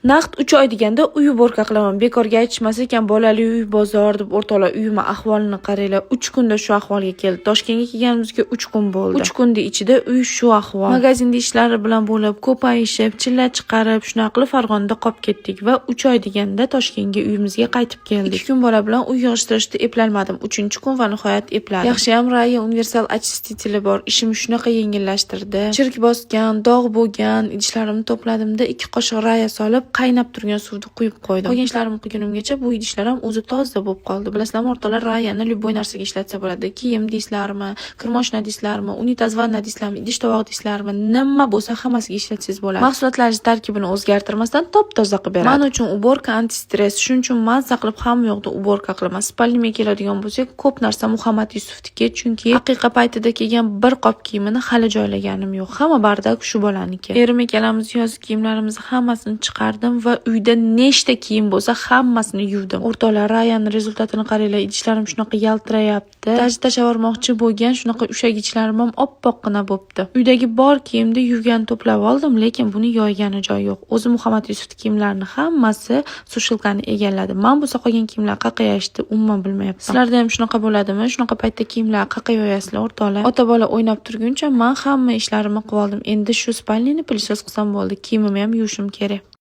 Naqd 3 oy deganda uy uborka qilaman. Bekorga aytishmas ekan, bolali uy bozor deb o'rtoqlar, uyimni ahvolini qaranglar. 3 kunda shu ahvolga keldi. Toshkentga kelganimizga 3 kun bo'ldi. 3 kunning ichida uy shu ahvol. Magazinda ishlari bilan bo'lib, ko'payishib, chilla chiqarib, shunaqa qilib Farg'onada qolib ketdik va 3 oy deganda Toshkentga uyimizga qaytib keldik. 2 kun bola bilan uy yig'ishtirishda eplanmadim. 3-kun va nihoyat epladim. Yaxshi ham Raya universal очистители bor. Ishimni shunaqa yengillashtirdi. Chirk bosgan, dog' bo'lgan idishlarimni to'pladimda 2 qoshiq Raya solib qaynab turgan suvni quyib qo'ydim. Qolgan ishlarimni qilgunimgacha bu idishlar ham o'zi toza bo'lib qoldi. Bilasizlarmi, o'rtoqlar, Rayani любой narsaga ishlatsa bo'ladi. Kiyim deysizlarmi, kirmoshna deysizlarmi, unitaz vanna deysizlarmi, idish tovoq deysizlarmi, nima bo'lsa hammasiga ishlatsangiz bo'ladi. Mahsulotlaringiz tarkibini o'zgartirmasdan top-toza qilib beradi. Men uchun uborka anti-stress, shuning uchun mazza qilib hamma yoqda uborka qilaman. Spalniga keladigan bo'lsak, ko'p narsa Muhammad Yusufniki, chunki haqiqa paytida kelgan bir qop kiyimini hali joylaganim yo'q. Hamma bardak shu bolaniki. Erim akamiz yozgi kiyimlarimizni hammasini chiqardim va uyda nechta kiyim bo'lsa hammasini yuvdim. O'rtoqlar, Rayani rezultatini qaranglar, idishlarim shunaqa yaltirayapti. Tashavormoqchi bo'lgan shunaqa ushagichlarim ham oppoqqina bo'libdi. Uydagi bor kiyimni yuvgan to'plab oldim, lekin buni yoygani joy yo'q. O'zi Muhammad Yusuf kiyimlarini hammasi sushilkani egalladi. Men bo'lsa qolgan kiyimlar qayerga yoyishdi, umuman bilmayapman. Sizlarda ham shunaqa bo'ladimi? Shunaqa paytda kiyimlar qayerga yoyasizlar, o'rtoqlar? Ota-bola o'ynab turguncha men hamma ishlarimni qilib oldim. Endi shu spalnini plysos qilsam bo'ldi. Kiyimimni ham yuvishim kerak.